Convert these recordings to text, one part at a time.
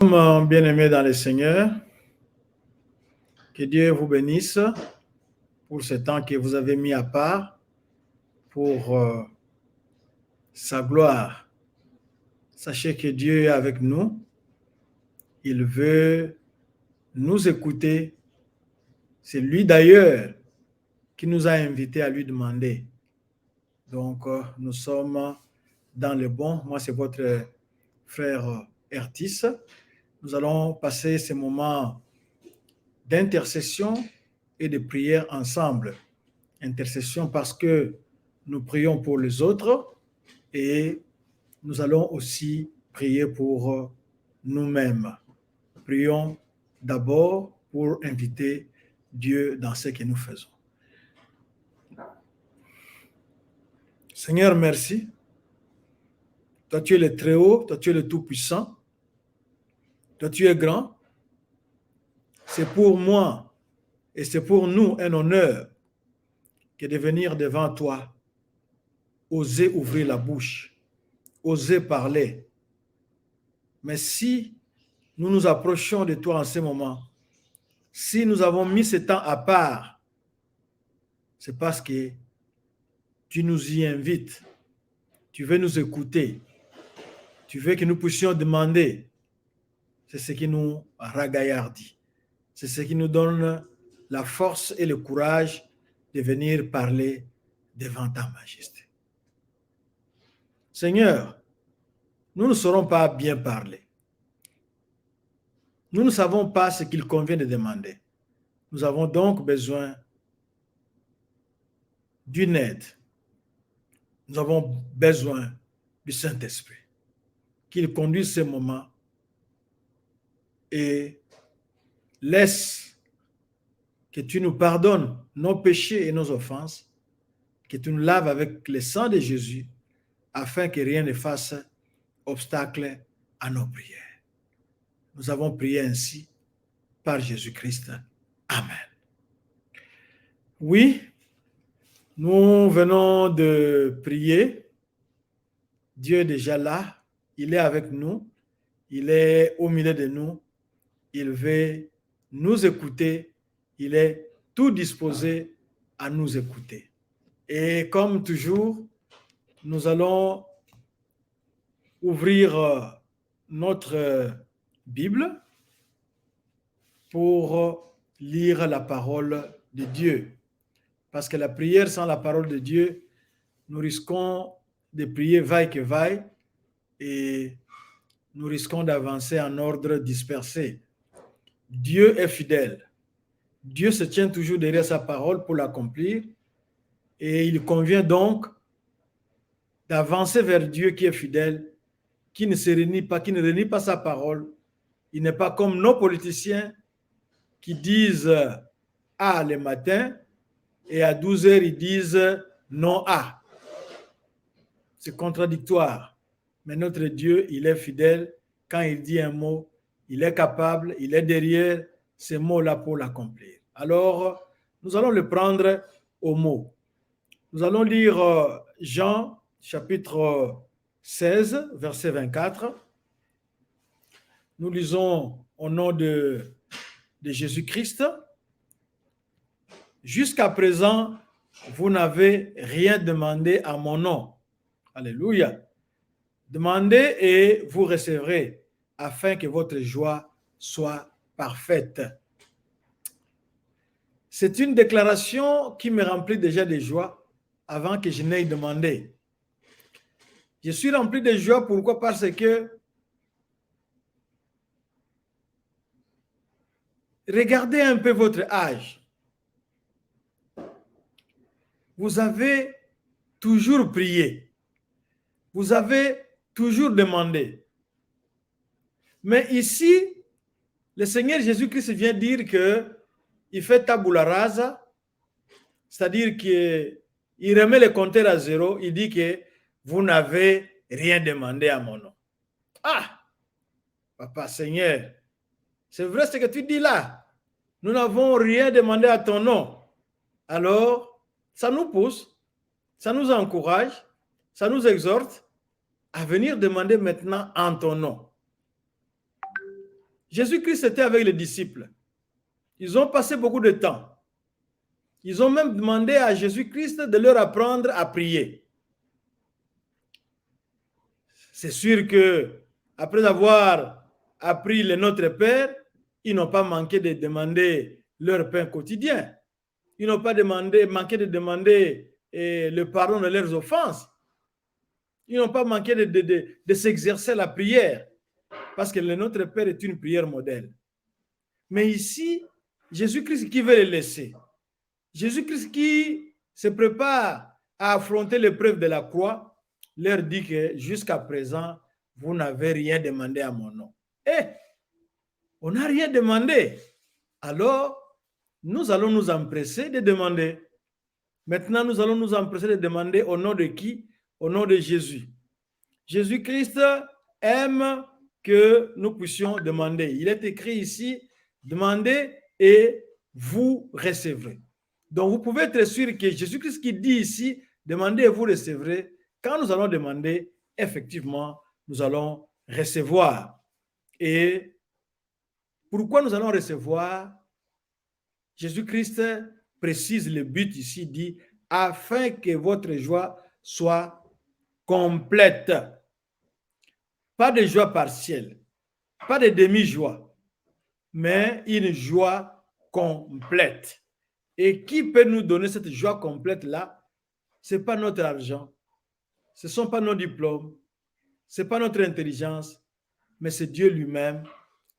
Bien-aimés dans le Seigneur, que Dieu vous bénisse pour ce temps que vous avez mis à part pour sa gloire. Sachez que Dieu est avec nous. Il veut nous écouter. C'est lui d'ailleurs qui nous a invités à lui demander. Donc, nous sommes dans le bon. Moi, c'est votre frère Ertis. Nous allons passer ces moments d'intercession et de prière ensemble. Intercession parce que nous prions pour les autres et nous allons aussi prier pour nous-mêmes. Prions d'abord pour inviter Dieu dans ce que nous faisons. Seigneur, merci. Toi, tu es le Très-Haut, toi, tu es le Tout-Puissant. Toi, tu es grand. C'est pour moi et c'est pour nous un honneur que de venir devant toi, oser ouvrir la bouche, oser parler. Mais si nous nous approchons de toi en ce moment, si nous avons mis ce temps à part, c'est parce que tu nous y invites, tu veux nous écouter, tu veux que nous puissions demander. C'est ce qui nous ragaillardit, c'est ce qui nous donne la force et le courage de venir parler devant ta majesté. Seigneur, nous ne saurons pas bien parler. Nous ne savons pas ce qu'il convient de demander. Nous avons donc besoin d'une aide. Nous avons besoin du Saint-Esprit, qu'il conduise ce moment et laisse que tu nous pardonnes nos péchés et nos offenses, que tu nous laves avec le sang de Jésus, afin que rien ne fasse obstacle à nos prières. Nous avons prié ainsi par Jésus-Christ. Amen. Oui, nous venons de prier. Dieu est déjà là. Il est avec nous. Il est au milieu de nous. Il veut nous écouter. Il est tout disposé à nous écouter. Et comme toujours, nous allons ouvrir notre Bible pour lire la parole de Dieu. Parce que la prière sans la parole de Dieu, nous risquons de prier vaille que vaille et nous risquons d'avancer en ordre dispersé. Dieu est fidèle. Dieu se tient toujours derrière sa parole pour l'accomplir et il convient donc d'avancer vers Dieu qui est fidèle, qui ne se renie pas, qui ne renie pas sa parole. Il n'est pas comme nos politiciens qui disent A le matin et à 12 heures, ils disent non A. C'est contradictoire. Mais notre Dieu, il est fidèle. Quand il dit un mot, il est capable, il est derrière ces mots-là pour l'accomplir. Alors, nous allons le prendre au mot. Nous allons lire Jean, chapitre 16, verset 24. Nous lisons au nom de Jésus-Christ. Jusqu'à présent, vous n'avez rien demandé à mon nom. Alléluia. Demandez et vous recevrez, afin que votre joie soit parfaite. C'est une déclaration qui me remplit déjà de joie avant que je n'aie demandé. Je suis rempli de joie, pourquoi? Parce que regardez un peu votre âge. Vous avez toujours prié. Vous avez toujours demandé. Mais ici, le Seigneur Jésus-Christ vient dire qu'il fait tabula rasa, c'est-à-dire qu'il remet le compteur à zéro. Il dit que vous n'avez rien demandé à mon nom. Ah, Papa Seigneur, c'est vrai ce que tu dis là. Nous n'avons rien demandé à ton nom. Alors, ça nous pousse, ça nous encourage, ça nous exhorte à venir demander maintenant en ton nom. Jésus-Christ était avec les disciples. Ils ont passé beaucoup de temps. Ils ont même demandé à Jésus-Christ de leur apprendre à prier. C'est sûr que après avoir appris le Notre Père, ils n'ont pas manqué de demander leur pain quotidien. Ils n'ont pas manqué de demander le pardon de leurs offenses. Ils n'ont pas manqué de s'exercer la prière, parce que le Notre Père est une prière modèle. Mais ici, Jésus-Christ qui veut les laisser. Jésus-Christ qui se prépare à affronter l'épreuve de la croix, leur dit que jusqu'à présent, vous n'avez rien demandé à mon nom. On n'a rien demandé. Alors, nous allons nous empresser de demander. Maintenant, nous allons nous empresser de demander au nom de qui? Au nom de Jésus. Jésus-Christ aime que nous puissions demander. Il est écrit ici, demandez et vous recevrez. Donc, vous pouvez être sûr que Jésus-Christ qui dit ici, demandez et vous recevrez. Quand nous allons demander, effectivement, nous allons recevoir. Et pourquoi nous allons recevoir? Jésus-Christ précise le but ici, dit, afin que votre joie soit complète. Pas de joie partielle, pas de demi-joie, mais une joie complète. Et qui peut nous donner cette joie complète-là? Ce n'est pas notre argent, ce ne sont pas nos diplômes, ce n'est pas notre intelligence, mais c'est Dieu lui-même.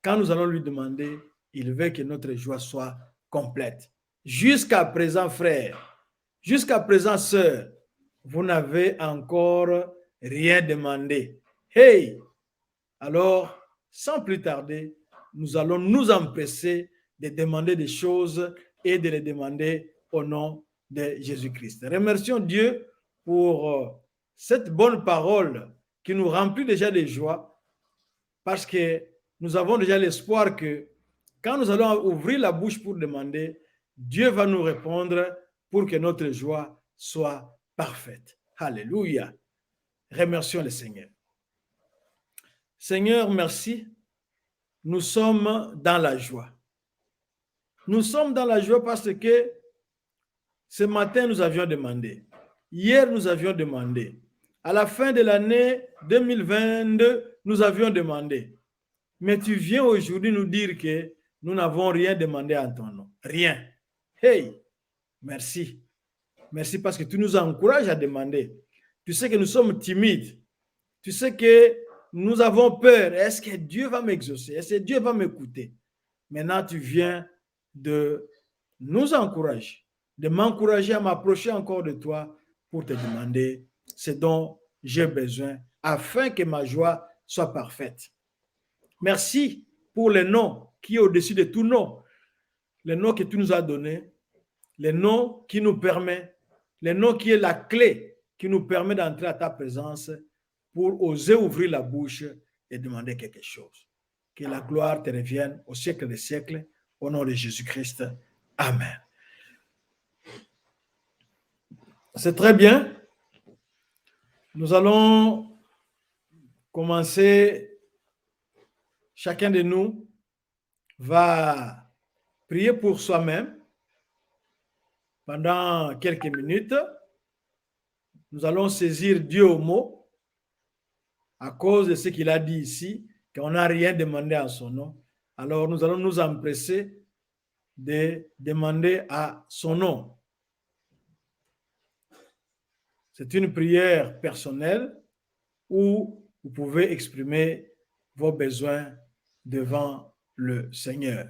Quand nous allons lui demander, il veut que notre joie soit complète. Jusqu'à présent, frère, jusqu'à présent, sœur, vous n'avez encore rien demandé. Hey! Alors, sans plus tarder, nous allons nous empresser de demander des choses et de les demander au nom de Jésus-Christ. Remercions Dieu pour cette bonne parole qui nous remplit déjà de joie, parce que nous avons déjà l'espoir que quand nous allons ouvrir la bouche pour demander, Dieu va nous répondre pour que notre joie soit parfaite. Alléluia. Remercions le Seigneur. Seigneur, merci. Nous sommes dans la joie. Nous sommes dans la joie parce que ce matin, nous avions demandé. Hier, nous avions demandé. À la fin de l'année 2022, nous avions demandé. Mais tu viens aujourd'hui nous dire que nous n'avons rien demandé en ton nom. Rien. Hey, merci. Merci parce que tu nous encourages à demander. Tu sais que nous sommes timides. Tu sais que nous avons peur. Est-ce que Dieu va m'exaucer? Est-ce que Dieu va m'écouter? Maintenant, tu viens de nous encourager, de m'encourager à m'approcher encore de toi pour te demander ce dont j'ai besoin afin que ma joie soit parfaite. Merci pour le nom qui est au-dessus de tout nom, le nom que tu nous as donné, le nom qui nous permet, le nom qui est la clé qui nous permet d'entrer à ta présence pour oser ouvrir la bouche et demander quelque chose. Que la gloire te revienne au siècle des siècles, au nom de Jésus-Christ. Amen. C'est très bien. Nous allons commencer. Chacun de nous va prier pour soi-même pendant quelques minutes. Nous allons saisir Dieu au mot à cause de ce qu'il a dit ici, qu'on n'a rien demandé en son nom. Alors nous allons nous empresser de demander à son nom. C'est une prière personnelle où vous pouvez exprimer vos besoins devant le Seigneur.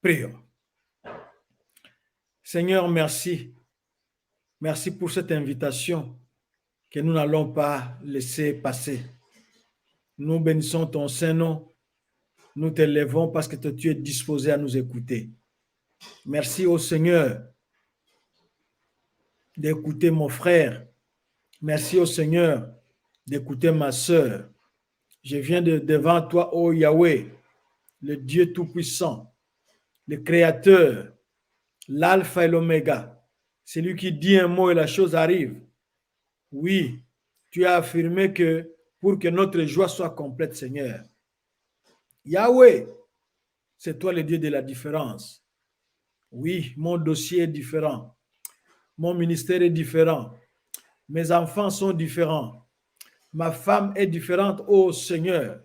Prions. Seigneur, merci. Merci pour cette invitation que nous n'allons pas laisser passer. Nous bénissons ton Saint-Nom. Nous t'élèvons parce que tu es disposé à nous écouter. Merci au Seigneur d'écouter mon frère. Merci au Seigneur d'écouter ma sœur. Je viens devant toi, ô Yahweh, le Dieu Tout-Puissant, le Créateur, l'Alpha et l'Oméga, celui qui dit un mot et la chose arrive. Oui, tu as affirmé que pour que notre joie soit complète, Seigneur, Yahweh, C'est toi le Dieu de la différence. Oui, mon dossier est différent. Mon ministère est différent. Mes enfants sont différents. Ma femme est différente, ô Seigneur.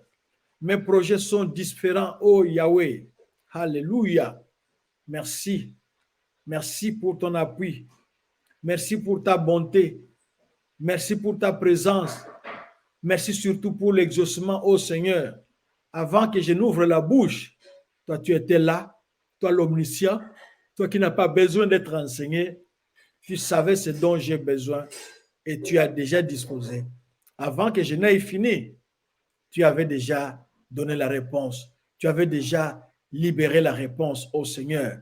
Mes projets sont différents, ô Yahweh. Alléluia. Merci. Merci pour ton appui. Merci pour ta bonté. Merci pour ta présence. Merci surtout pour l'exaucement, ô Seigneur. Avant que je n'ouvre la bouche, toi tu étais là, toi l'omniscient, toi qui n'as pas besoin d'être enseigné, tu savais ce dont j'ai besoin et tu as déjà disposé. Avant que je n'aie fini, tu avais déjà donné la réponse. Tu avais déjà libéré la réponse au Seigneur.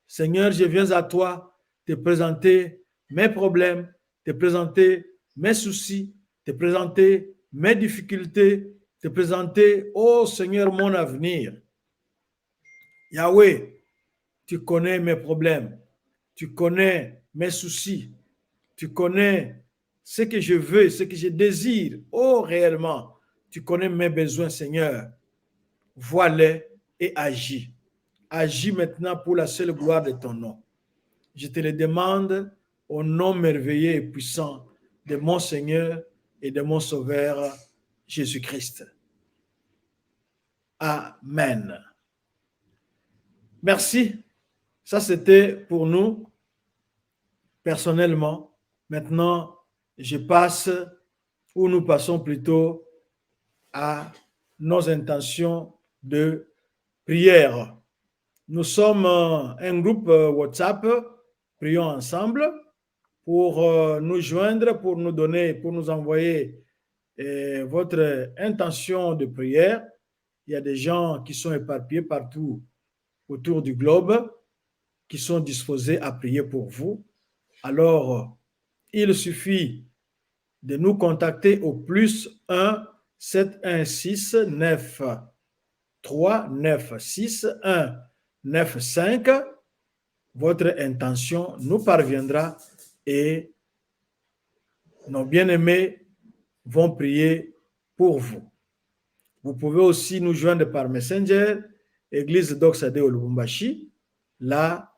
Seigneur, je viens à toi te présenter mes problèmes, te présenter mes soucis, te présenter mes difficultés, te présenter, oh Seigneur, mon avenir. Yahweh, tu connais mes problèmes, tu connais mes soucis, tu connais ce que je veux, ce que je désire. Oh, réellement, tu connais mes besoins, Seigneur. Vois-les et agis. Agis maintenant pour la seule gloire de ton nom. Je te le demande au nom merveilleux et puissant de mon Seigneur et de mon Sauveur Jésus-Christ. Amen. Merci. Ça, c'était pour nous personnellement. Maintenant, je passe, ou nous passons plutôt à nos intentions de prière. Nous sommes un groupe WhatsApp, prions ensemble, pour nous joindre, pour nous donner, pour nous envoyer votre intention de prière. Il y a des gens qui sont éparpillés partout autour du globe, qui sont disposés à prier pour vous. Alors, il suffit de nous contacter au plus 1 716 9 3 9 6 1 9 5. Votre intention nous parviendra et nos bien-aimés vont prier pour vous. Vous pouvez aussi nous joindre par Messenger, Église d'Oxade au Lubumbashi. Là,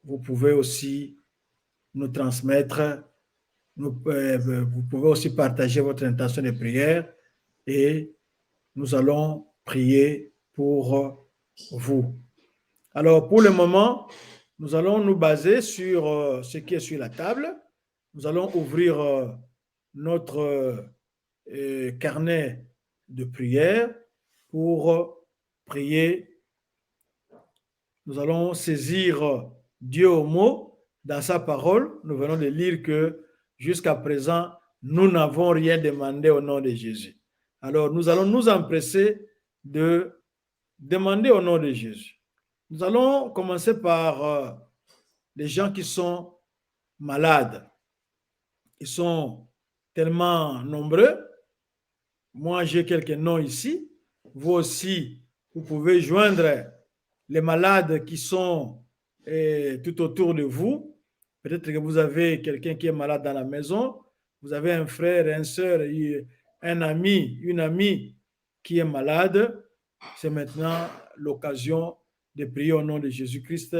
vous pouvez aussi nous transmettre, vous pouvez aussi partager votre intention de prière et nous allons prier pour vous. Alors, pour le moment, nous allons nous baser sur ce qui est sur la table. Nous allons ouvrir notre carnet de prière pour prier. Nous allons saisir Dieu au mot dans sa parole. Nous venons de lire que jusqu'à présent, nous n'avons rien demandé au nom de Jésus. Alors, nous allons nous empresser de demander au nom de Jésus. Nous allons commencer par les gens qui sont malades. Ils sont tellement nombreux. Moi, j'ai quelques noms ici. Vous aussi, vous pouvez joindre les malades qui sont tout autour de vous. Peut-être que vous avez quelqu'un qui est malade dans la maison. Vous avez un frère, une soeur, un ami, une amie qui est malade. C'est maintenant l'occasion de prier au nom de Jésus-Christ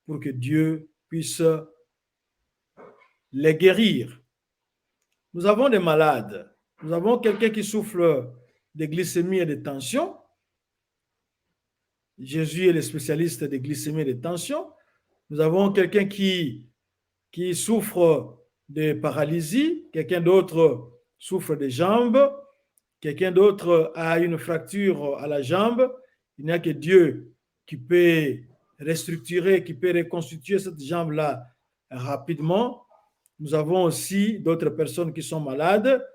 pour que Dieu puisse les guérir. Nous avons des malades. Nous avons quelqu'un qui souffre de glycémie et de tension. Jésus est le spécialiste de glycémie et de tension. Nous avons quelqu'un qui souffre de paralysie. Quelqu'un d'autre souffre des jambes. Quelqu'un d'autre a une fracture à la jambe. Il n'y a que Dieu qui peut restructurer, qui peut reconstituer cette jambe-là rapidement. Nous avons aussi d'autres personnes qui sont malades.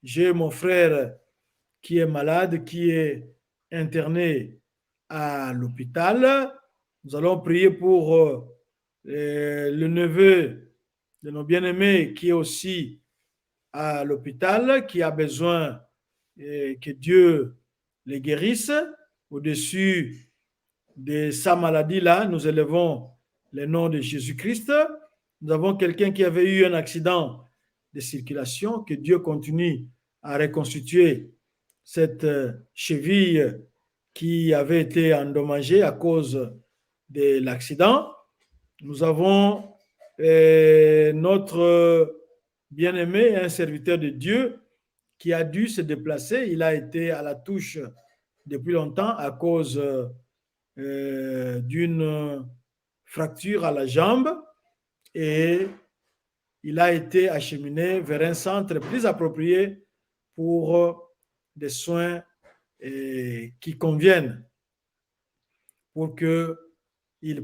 J'ai mon frère qui est malade, qui est interné à l'hôpital. Nous allons prier pour le neveu de nos bien-aimés qui est aussi à l'hôpital, qui a besoin que Dieu les guérisse. Au-dessus de sa maladie-là, nous élevons le nom de Jésus-Christ. Nous avons quelqu'un qui avait eu un accident de circulation, que Dieu continue à reconstituer cette cheville qui avait été endommagé à cause de l'accident. Nous avons notre bien-aimé, un serviteur de Dieu, qui a dû se déplacer. Il a été à la touche depuis longtemps à cause d'une fracture à la jambe et il a été acheminé vers un centre plus approprié pour des soins qui conviennent pour qu'il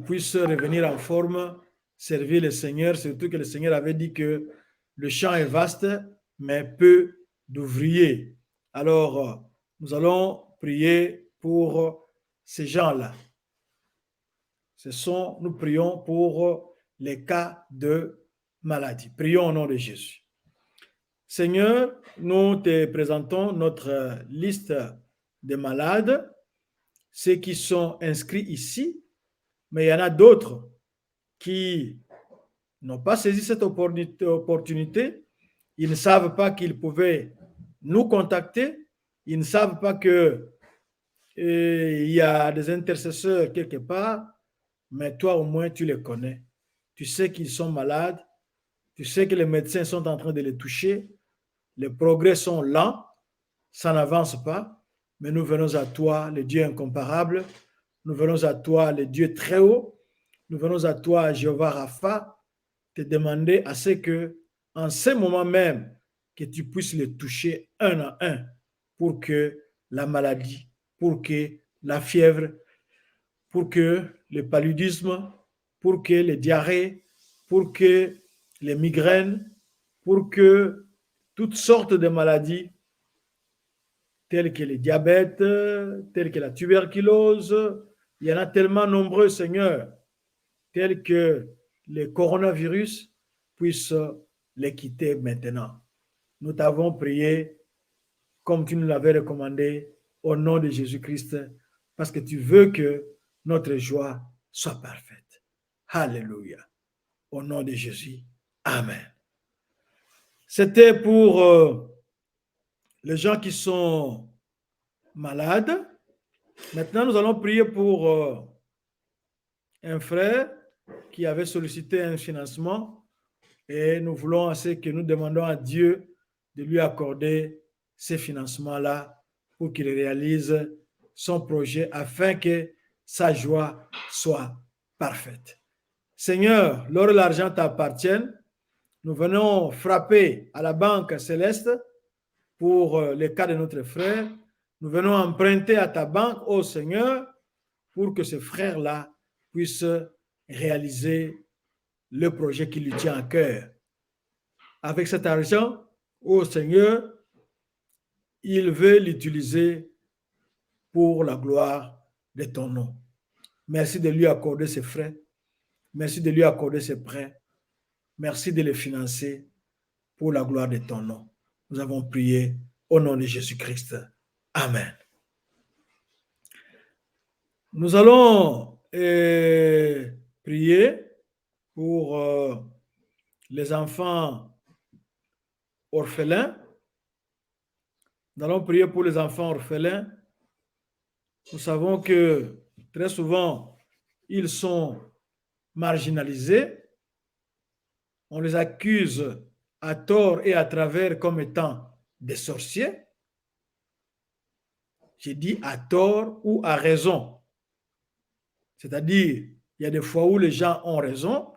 puisse revenir en forme, servir le Seigneur, surtout que le Seigneur avait dit que le champ est vaste, mais peu d'ouvriers. Alors, nous allons prier pour ces gens-là. Nous prions pour les cas de maladie. Prions au nom de Jésus. Seigneur, nous te présentons notre liste de malades, ceux qui sont inscrits ici, mais il y en a d'autres qui n'ont pas saisi cette opportunité. Ils ne savent pas qu'ils pouvaient nous contacter. Ils ne savent pas qu'il y a des intercesseurs quelque part, mais toi au moins tu les connais. Tu sais qu'ils sont malades. Tu sais que les médecins sont en train de les toucher. Les progrès sont lents. Ça n'avance pas. Mais nous venons à toi, le Dieu incomparable. Nous venons à toi, le Dieu très haut. Nous venons à toi, Jéhovah Rapha, te demander à ce que, en ce moment même, que tu puisses les toucher un à un pour que la maladie, pour que la fièvre, pour que le paludisme, pour que les diarrhées, pour que les migraines, pour que toutes sortes de maladies telles que le diabète, telles que la tuberculose, il y en a tellement nombreux, Seigneur, tels que le coronavirus puissent les quitter maintenant. Nous t'avons prié comme tu nous l'avais recommandé au nom de Jésus-Christ parce que tu veux que notre joie soit parfaite. Alléluia. Au nom de Jésus. Amen. C'était pour les gens qui sont malades. Maintenant, nous allons prier pour un frère qui avait sollicité un financement et nous voulons assez que nous demandons à Dieu de lui accorder ces financements-là pour qu'il réalise son projet afin que sa joie soit parfaite. Seigneur, l'or et l'argent t'appartiennent. Nous venons frapper à la banque céleste pour le cas de notre frère. Nous venons emprunter à ta banque, ô Seigneur, pour que ce frère-là puisse réaliser le projet qui lui tient à cœur. Avec cet argent, ô Seigneur, il veut l'utiliser pour la gloire de ton nom. Merci de lui accorder ses frais. Merci de lui accorder ses prêts. Merci de les financer pour la gloire de ton nom. Nous avons prié au nom de Jésus-Christ. Amen. Nous allons prier pour les enfants orphelins. Nous allons prier pour les enfants orphelins. Nous savons que très souvent, ils sont marginalisés. On les accuse à tort et à travers comme étant des sorciers. J'ai dit à tort ou à raison. C'est-à-dire, il y a des fois où les gens ont raison,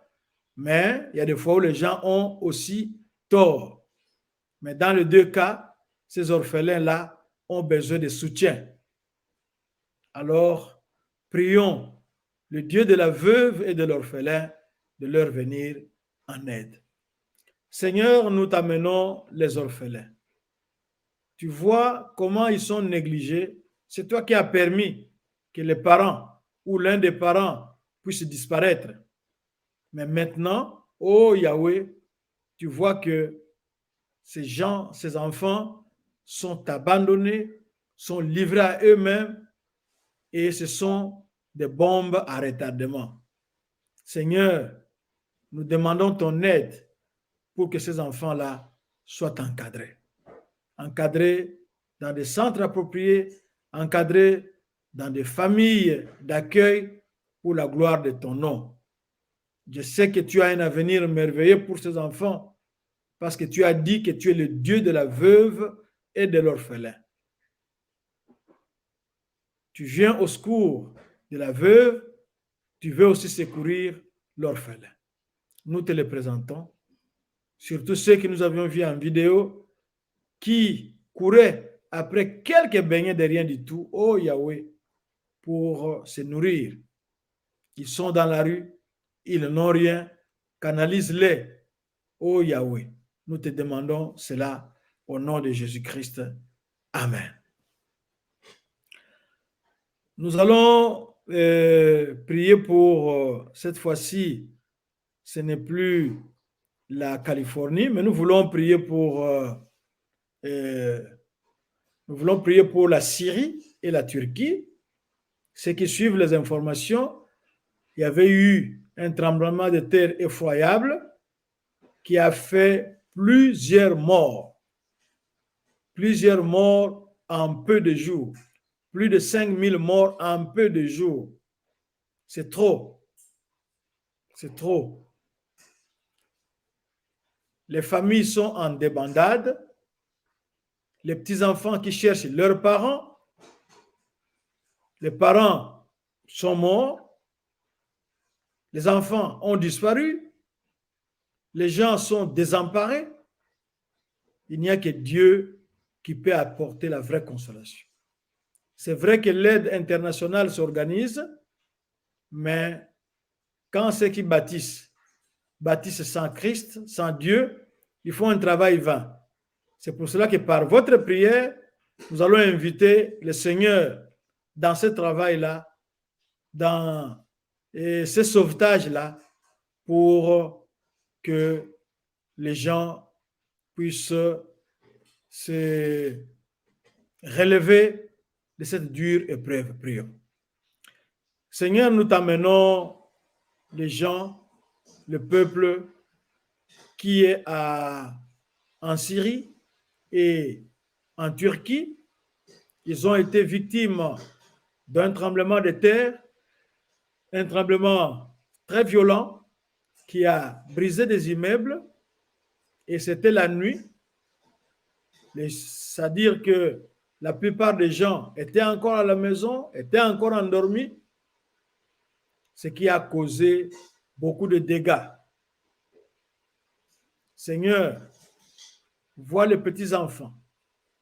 mais il y a des fois où les gens ont aussi tort. Mais dans les deux cas, ces orphelins-là ont besoin de soutien. Alors, prions le Dieu de la veuve et de l'orphelin de leur venir en aide. Seigneur, nous t'amenons les orphelins. Tu vois comment ils sont négligés. C'est toi qui as permis que les parents ou l'un des parents puisse disparaître. Mais maintenant, oh Yahweh, tu vois que ces gens, ces enfants sont abandonnés, sont livrés à eux-mêmes et ce sont des bombes à retardement. Seigneur, nous demandons ton aide pour que ces enfants-là soient encadrés. Encadrés dans des centres appropriés, encadrés dans des familles d'accueil pour la gloire de ton nom. Je sais que tu as un avenir merveilleux pour ces enfants parce que tu as dit que tu es le Dieu de la veuve et de l'orphelin. Tu viens au secours de la veuve, tu veux aussi secourir l'orphelin. Nous te les présentons, surtout ceux que nous avions vus en vidéo qui couraient après quelques beignets de rien du tout, oh Yahweh, pour se nourrir. Ils sont dans la rue, ils n'ont rien, canalise-les, oh Yahweh. Nous te demandons cela au nom de Jésus-Christ. Amen. Nous allons prier pour, cette fois-ci, ce n'est plus la Californie, mais nous voulons prier pour la Syrie et la Turquie. Ceux qui suivent les informations, il y avait eu un tremblement de terre effroyable qui a fait plusieurs morts en peu de jours. Plus de 5000 morts en peu de jours. C'est trop. C'est trop. Les familles sont en débandade. Les petits-enfants qui cherchent leurs parents. Les parents sont morts. Les enfants ont disparu. Les gens sont désemparés. Il n'y a que Dieu qui peut apporter la vraie consolation. C'est vrai que l'aide internationale s'organise, mais quand ceux qui bâtissent sans Christ, sans Dieu, ils font un travail vain. C'est pour cela que par votre prière, nous allons inviter le Seigneur dans ce travail-là, dans ce sauvetage-là, pour que les gens puissent se relever de cette dure épreuve. Prions. Seigneur, nous t'amenons les gens, le peuple qui est en Syrie et en Turquie. Ils ont été victimes d'un tremblement de terre, un tremblement très violent qui a brisé des immeubles, et c'était la nuit. C'est-à-dire que la plupart des gens étaient encore à la maison, étaient encore endormis, ce qui a causé beaucoup de dégâts. Seigneur, vois les petits-enfants,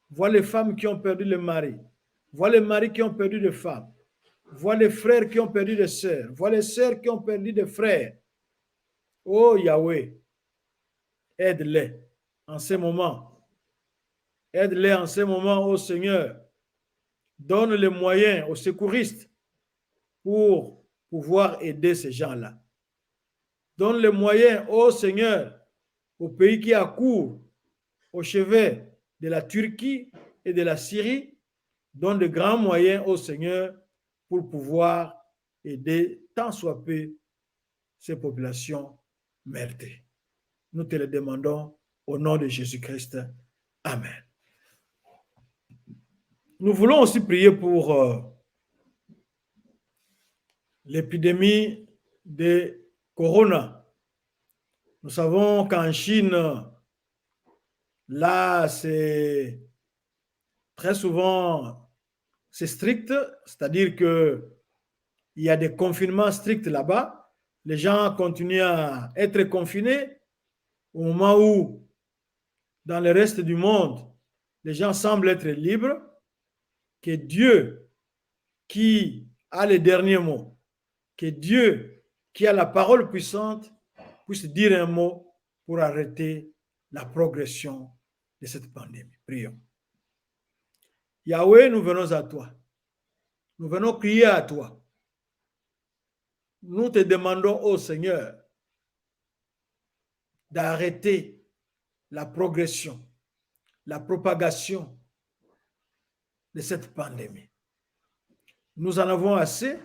vois les femmes qui ont perdu le mari, vois les maris qui ont perdu des femmes, vois les frères qui ont perdu des sœurs, vois les sœurs qui ont perdu des frères. Oh Yahweh, aide-les en ce moment. Aide-les en ce moment, oh Seigneur. Donne les moyens aux secouristes pour pouvoir aider ces gens-là. Donne les moyens, oh Seigneur, aux pays qui accourent au chevet de la Turquie et de la Syrie. Donne de grands moyens, oh Seigneur, pour pouvoir aider tant soit peu ces populations meurtries. Nous te le demandons au nom de Jésus-Christ. Amen. Nous voulons aussi prier pour l'épidémie de Corona. Nous savons qu'en Chine, là, c'est très souvent, c'est strict, c'est-à-dire qu'il y a des confinements stricts là-bas. Les gens continuent à être confinés au moment où, dans le reste du monde, les gens semblent être libres. Que Dieu, qui a les derniers mots, que Dieu, qui a la parole puissante, puisse dire un mot pour arrêter la progression de cette pandémie. Prions. Yahweh, nous venons à toi. Nous venons crier à toi. Nous te demandons, ô Seigneur, d'arrêter la progression, la propagation de cette pandémie. Nous en avons assez.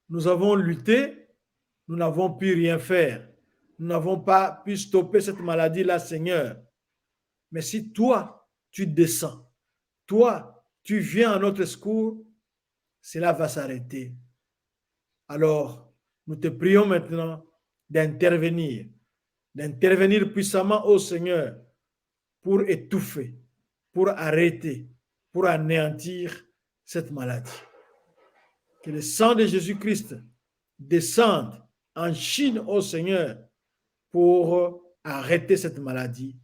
Nous avons lutté. Nous n'avons pu rien faire. Nous n'avons pas pu stopper cette maladie-là, Seigneur. Mais si toi, tu descends, toi, tu viens à notre secours, cela va s'arrêter. Alors, nous te prions maintenant d'intervenir puissamment, ô Seigneur, pour étouffer, pour arrêter, pour anéantir cette maladie. Que le sang de Jésus-Christ descende en Chine, ô Seigneur, pour arrêter cette maladie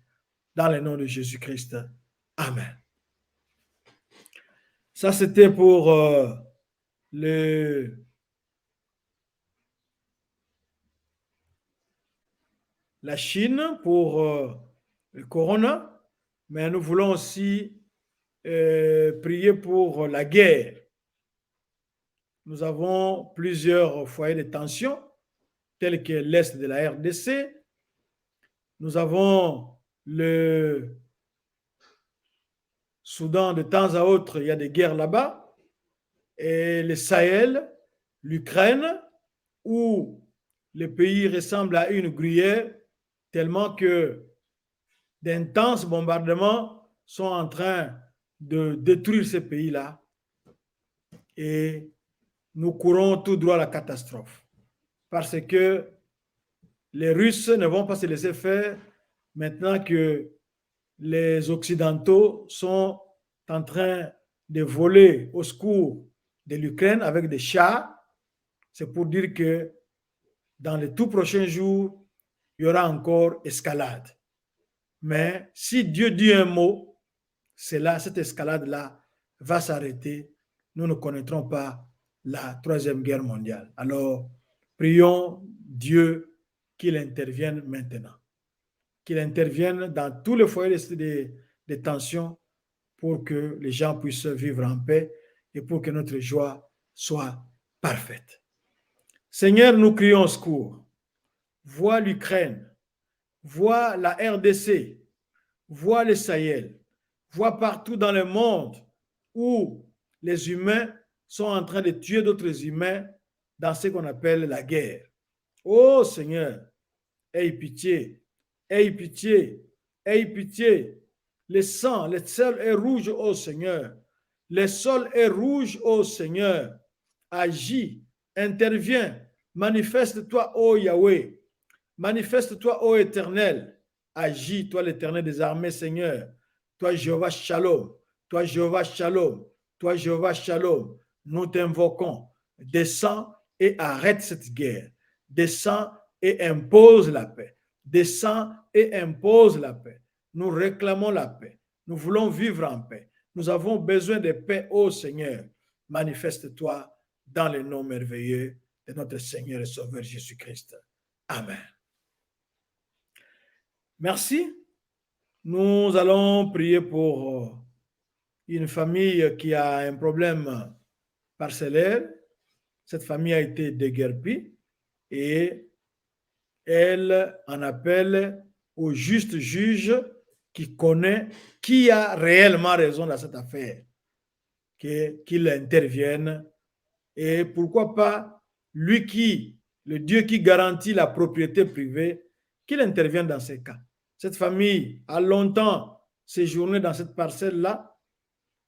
dans le nom de Jésus-Christ. Amen. Ça, c'était pour la Chine, pour le corona, mais nous voulons aussi prier pour la guerre. Nous avons plusieurs foyers de tension, tels que l'Est de la RDC. Nous avons le Soudan, de temps à autre, il y a des guerres là-bas. Et le Sahel, l'Ukraine, où le pays ressemble à une gruyère, tellement que d'intenses bombardements sont en train de détruire ces pays-là. Et nous courons tout droit à la catastrophe. Parce que les Russes ne vont pas se laisser faire maintenant que les Occidentaux sont en train de voler au secours de l'Ukraine avec des chars. C'est pour dire que dans les tout prochains jours, il y aura encore escalade. Mais si Dieu dit un mot, cette escalade-là va s'arrêter. Nous ne connaîtrons pas la Troisième Guerre mondiale. Alors, prions Dieu qu'il intervienne maintenant. Qu'il intervienne dans tous les foyers de tension pour que les gens puissent vivre en paix et pour que notre joie soit parfaite. Seigneur, nous crions au secours. Vois l'Ukraine, vois la RDC, vois le Sahel, vois partout dans le monde où les humains sont en train de tuer d'autres humains dans ce qu'on appelle la guerre. Oh Seigneur, aie pitié, aie pitié, aie pitié. Le sang, le sol est rouge, ô Seigneur. Le sol est rouge, ô Seigneur. Agis, interviens, manifeste-toi, ô Yahweh. Manifeste-toi, ô Éternel. Agis, toi l'Éternel des armées, Seigneur. Toi, Jéhovah Shalom. Toi, Jéhovah Shalom. Toi, Jéhovah Shalom. Nous t'invoquons. Descends et arrête cette guerre. Descends et impose la paix. Descends et impose la paix. Nous réclamons la paix. Nous voulons vivre en paix. Nous avons besoin de paix, ô Seigneur. Manifeste-toi dans le nom merveilleux de notre Seigneur et Sauveur Jésus-Christ. Amen. Merci. Nous allons prier pour une famille qui a un problème parcellaire. Cette famille a été déguerpie et elle en appelle au juste juge qui connaît qui a réellement raison dans cette affaire, qu'il intervienne. Et pourquoi pas lui le Dieu qui garantit la propriété privée, qu'il intervienne dans ces cas. Cette famille a longtemps séjourné dans cette parcelle-là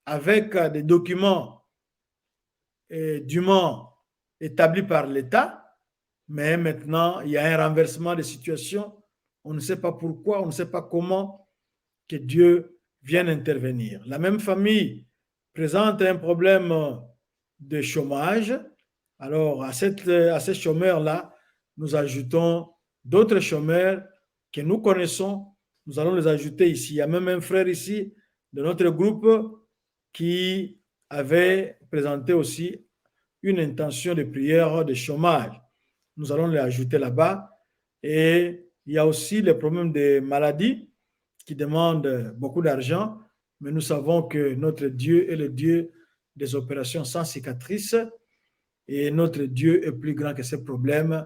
avec des documents dûment établis par l'État, mais maintenant, il y a un renversement de situation. On ne sait pas pourquoi, on ne sait pas comment que Dieu vienne intervenir. La même famille présente un problème de chômage. Alors, à ces chômeurs-là, nous ajoutons d'autres chômeurs que nous connaissons. Nous allons les ajouter ici. Il y a même un frère ici de notre groupe qui avait présenté aussi une intention de prière de chômage. Nous allons les ajouter là-bas. Et il y a aussi le problème des maladies qui demandent beaucoup d'argent, mais nous savons que notre Dieu est le Dieu des opérations sans cicatrice et notre Dieu est plus grand que ces problèmes.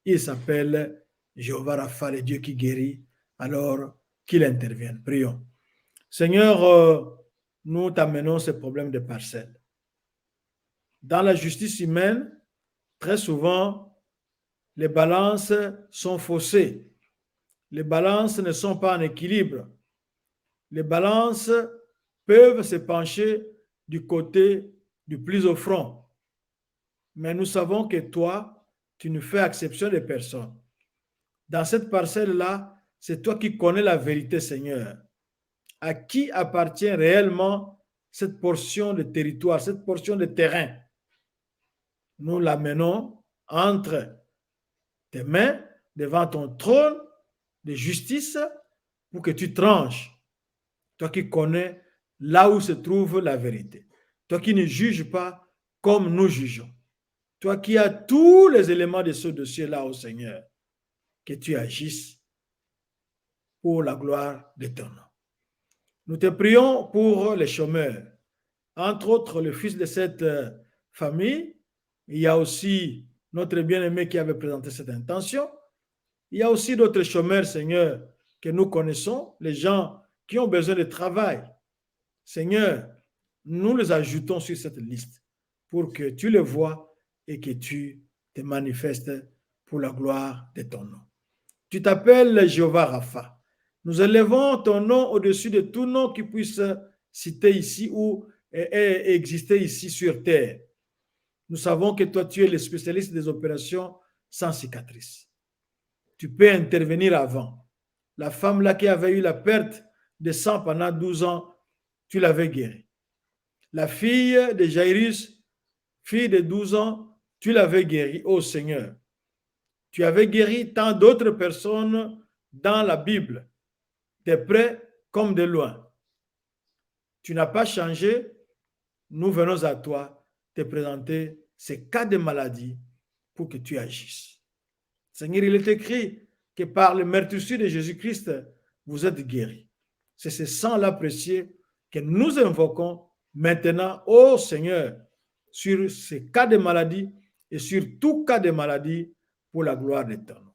Il s'appelle Jéhovah Rapha, le Dieu qui guérit. Alors qu'il intervienne. Prions. Seigneur, nous t'amenons ce problème de parcelles. Dans la justice humaine, très souvent, les balances sont faussées. Les balances ne sont pas en équilibre. Les balances peuvent se pencher du côté du plus offrant. mais nous savons que toi, tu ne fais exception de personne. Dans cette parcelle-là, c'est toi qui connais la vérité, Seigneur. À qui appartient réellement cette portion de territoire, cette portion de terrain? Nous l'amenons entre tes mains, devant ton trône de justice, pour que tu tranches. Toi qui connais là où se trouve la vérité. Toi qui ne juges pas comme nous jugeons. Toi qui as tous les éléments de ce dossier-là, ô Seigneur, que tu agisses pour la gloire de ton nom. Nous te prions pour les chômeurs. Entre autres, le fils de cette famille, il y a aussi notre bien-aimé qui avait présenté cette intention. Il y a aussi d'autres chômeurs, Seigneur, que nous connaissons, les gens qui ont besoin de travail. Seigneur, nous les ajoutons sur cette liste pour que tu les vois et que tu te manifestes pour la gloire de ton nom. Tu t'appelles Jéhovah Rapha. Nous élevons ton nom au-dessus de tout nom qui puisse citer ici ou exister ici sur terre. Nous savons que toi, tu es le spécialiste des opérations sans cicatrice. Tu peux intervenir avant. La femme là qui avait eu la perte de sang pendant 12 ans, tu l'avais guérie. La fille de Jairus, fille de 12 ans, tu l'avais guérie, ô Seigneur. Tu avais guéri tant d'autres personnes dans la Bible, de près comme de loin. Tu n'as pas changé. Nous venons à toi te présenter ces cas de maladie pour que tu agisses. Seigneur, il est écrit que par le meurtrissure de Jésus-Christ, vous êtes guéris. C'est ce sang-là précieux que nous invoquons maintenant, ô Seigneur, sur ces cas de maladie et sur tout cas de maladie pour la gloire de ton nom.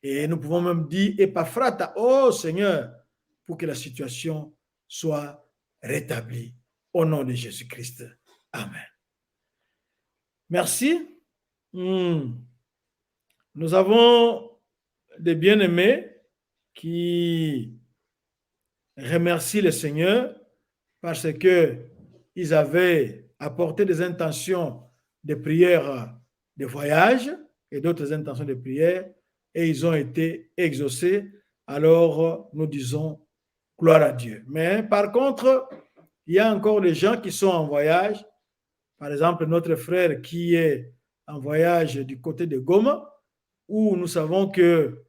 Et nous pouvons même dire Epaphrata, ô Seigneur, pour que la situation soit rétablie au nom de Jésus-Christ. Amen. Merci. Nous avons des bien-aimés qui remercient le Seigneur parce qu'ils avaient apporté des intentions de prière de voyage et d'autres intentions de prière et ils ont été exaucés. Alors, nous disons gloire à Dieu. Mais par contre, il y a encore des gens qui sont en voyage. Par exemple, notre frère qui est en voyage du côté de Goma, où nous savons que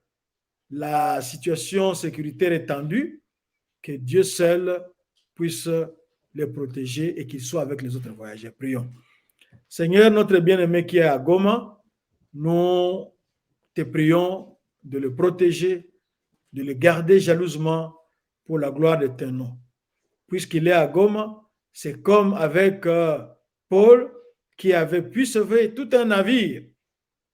la situation sécuritaire est tendue, que Dieu seul puisse les protéger et qu'il soit avec les autres voyageurs. Prions. Seigneur, notre bien-aimé qui est à Goma, nous te prions de le protéger, de le garder jalousement pour la gloire de ton nom. Puisqu'il est à Goma, c'est comme avec Paul qui avait pu sauver tout un navire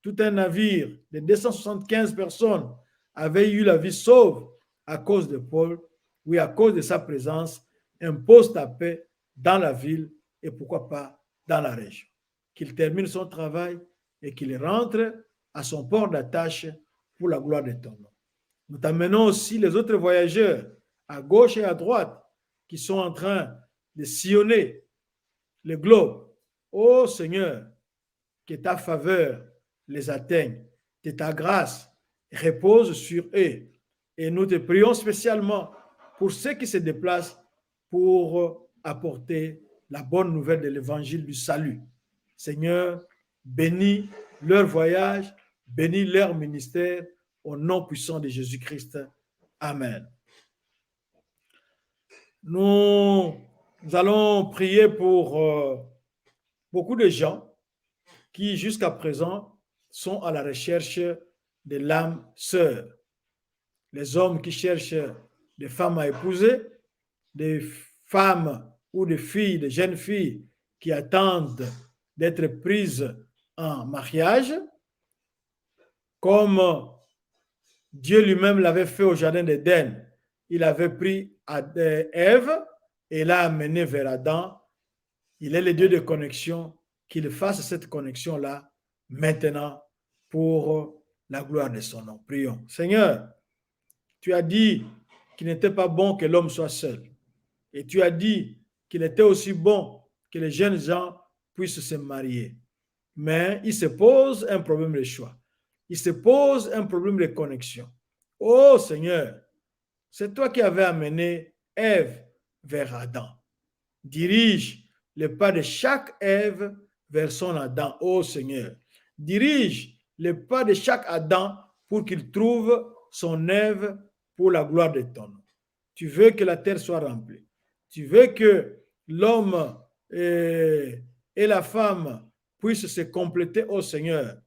de 275 personnes avait eu la vie sauve à cause de Paul, oui, à cause de sa présence, impose ta paix dans la ville et pourquoi pas dans la région. Qu'il termine son travail et qu'il rentre à son port d'attache pour la gloire de ton nom. Nous t'amenons aussi les autres voyageurs à gauche et à droite qui sont en train de sillonner le globe. Ô Seigneur, que ta faveur les atteigne, que ta grâce repose sur eux. Et nous te prions spécialement pour ceux qui se déplacent pour apporter la bonne nouvelle de l'évangile du salut. Seigneur, bénis leur voyage, bénis leur ministère au nom puissant de Jésus-Christ. Amen. Nous allons prier pour beaucoup de gens qui jusqu'à présent sont à la recherche de l'âme sœur. Les hommes qui cherchent des femmes à épouser, des femmes ou des filles, des jeunes filles qui attendent d'être prises en mariage, comme Dieu lui-même l'avait fait au jardin d'Éden. Il avait pris Ève et l'a amenée vers Adam. Il est le Dieu de connexion, qu'il fasse cette connexion-là maintenant pour la gloire de son nom. Prions. Seigneur, tu as dit qu'il n'était pas bon que l'homme soit seul. Et tu as dit qu'il était aussi bon que les jeunes gens puissent se marier. mais il se pose un problème de choix. Il se pose un problème de connexion. Oh Seigneur, c'est toi qui avais amené Ève vers Adam. Dirige les pas de chaque Ève vers son Adam, oh Seigneur. Dirige les pas de chaque Adam pour qu'il trouve son Ève pour la gloire de ton nom. Tu veux que la terre soit remplie. Tu veux que l'homme et la femme puissent se compléter, oh Seigneur.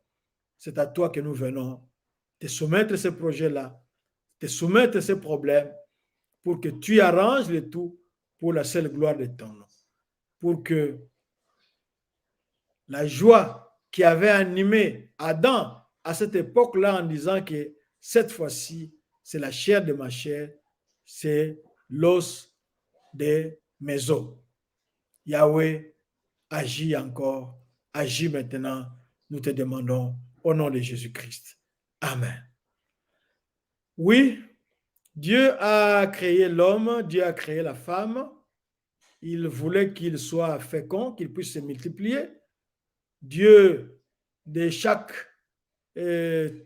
C'est à toi que nous venons te soumettre ce projet-là, te soumettre ces problèmes pour que tu arranges le tout pour la seule gloire de ton nom. Pour que la joie qui avait animé Adam à cette époque-là en disant que cette fois-ci, c'est la chair de ma chair, c'est l'os de mes os. Yahweh, agis encore, agis maintenant, nous te demandons au nom de Jésus-Christ. Amen. Oui, Dieu a créé l'homme, Dieu a créé la femme. Il voulait qu'il soit fécond, qu'il puisse se multiplier. Dieu, de chaque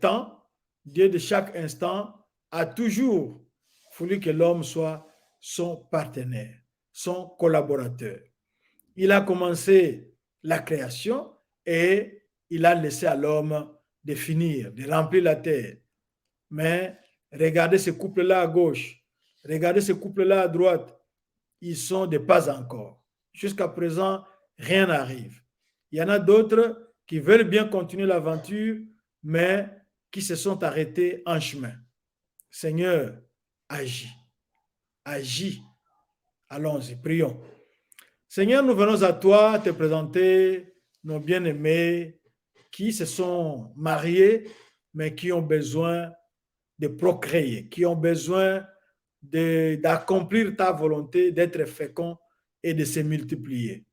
temps, Dieu de chaque instant, a toujours voulu que l'homme soit son partenaire, son collaborateur. Il a commencé la création et il a laissé à l'homme de finir, de remplir la terre. Mais regardez ce couple-là à gauche, regardez ce couple-là à droite, ils sont de pas encore. Jusqu'à présent, rien n'arrive. Il y en a d'autres qui veulent bien continuer l'aventure, mais qui se sont arrêtés en chemin. Seigneur, agis. Agis. Allons-y, prions. Seigneur, nous venons à toi te présenter nos bien-aimés qui se sont mariés, mais qui ont besoin de procréer, qui ont besoin d'accomplir ta volonté, d'être fécond et de se multiplier.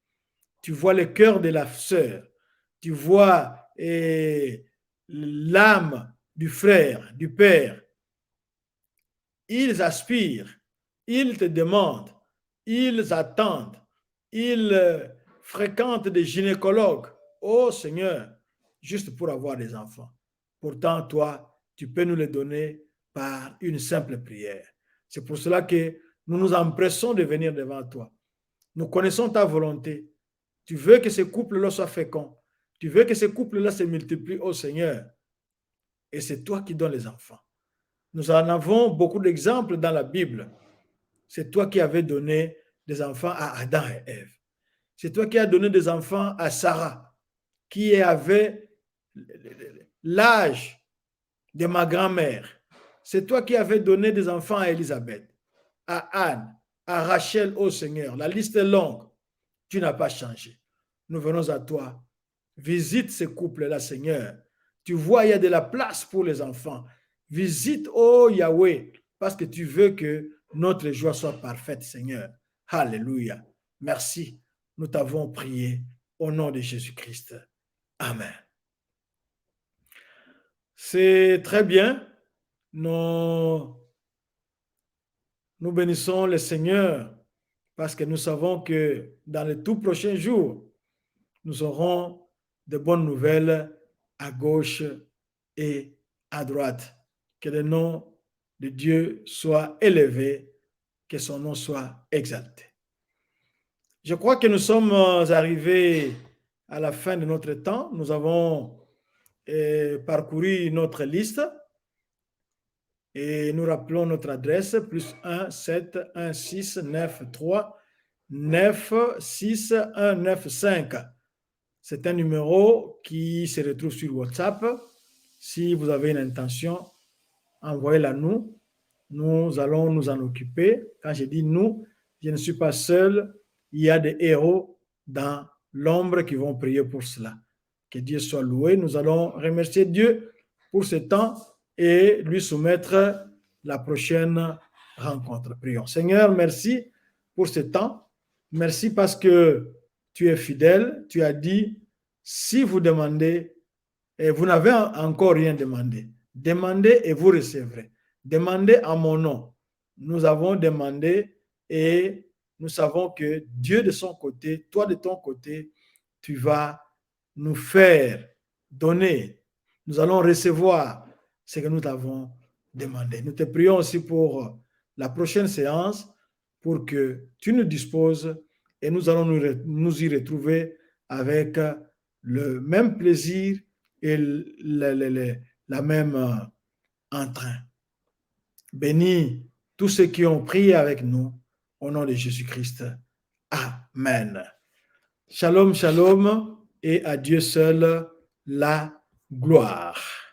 Tu vois le cœur de la sœur, tu vois l'âme du frère, du père. Ils aspirent, ils te demandent, ils attendent, ils fréquentent des gynécologues. Oh Seigneur, juste pour avoir des enfants. Pourtant, toi, tu peux nous les donner par une simple prière. C'est pour cela que nous nous empressons de venir devant toi. Nous connaissons ta volonté. Tu veux que ce couple-là soit fécond. Tu veux que ce couple-là se multiplie, oh Seigneur. Et c'est toi qui donnes les enfants. Nous en avons beaucoup d'exemples dans la Bible. C'est toi qui avais donné des enfants à Adam et Ève. C'est toi qui as donné des enfants à Sarah, qui avait l'âge de ma grand-mère. C'est toi qui avais donné des enfants à Élisabeth, à Anne, à Rachel, ô Seigneur. La liste est longue. Tu n'as pas changé. Nous venons à toi. Visite ces couples-là, Seigneur. Tu vois, il y a de la place pour les enfants. Visite, oh Yahweh, parce que tu veux que notre joie soit parfaite, Seigneur. Alléluia. Merci. Nous t'avons prié au nom de Jésus-Christ. Amen. C'est très bien. Nous bénissons le Seigneur parce que nous savons que dans les tout prochains jours, nous aurons de bonnes nouvelles à gauche et à droite. Que le nom de Dieu soit élevé, que son nom soit exalté. Je crois que nous sommes arrivés à la fin de notre temps. Nous avons parcouru notre liste et nous rappelons notre adresse, plus 1 7 1 6 9 3 9 6 1 9 5. C'est un numéro qui se retrouve sur WhatsApp. Si vous avez une intention, envoyez-la nous. Nous allons nous en occuper. Quand je dis nous, je ne suis pas seul. Il y a des héros dans l'ombre qui vont prier pour cela. Que Dieu soit loué. Nous allons remercier Dieu pour ce temps et lui soumettre la prochaine rencontre. Prions. Seigneur, merci pour ce temps. Merci parce que tu es fidèle. Tu as dit, si vous demandez, et vous n'avez encore rien demandé, demandez et vous recevrez. Demandez en mon nom. Nous avons demandé et nous savons que Dieu de son côté, toi de ton côté, tu vas nous faire donner, nous allons recevoir ce que nous t'avons demandé. Nous te prions aussi pour la prochaine séance, pour que tu nous disposes et nous allons nous y retrouver avec le même plaisir et la même entrain. Bénis tous ceux qui ont prié avec nous au nom de Jésus-Christ. Amen. Shalom, shalom, et à Dieu seul la gloire.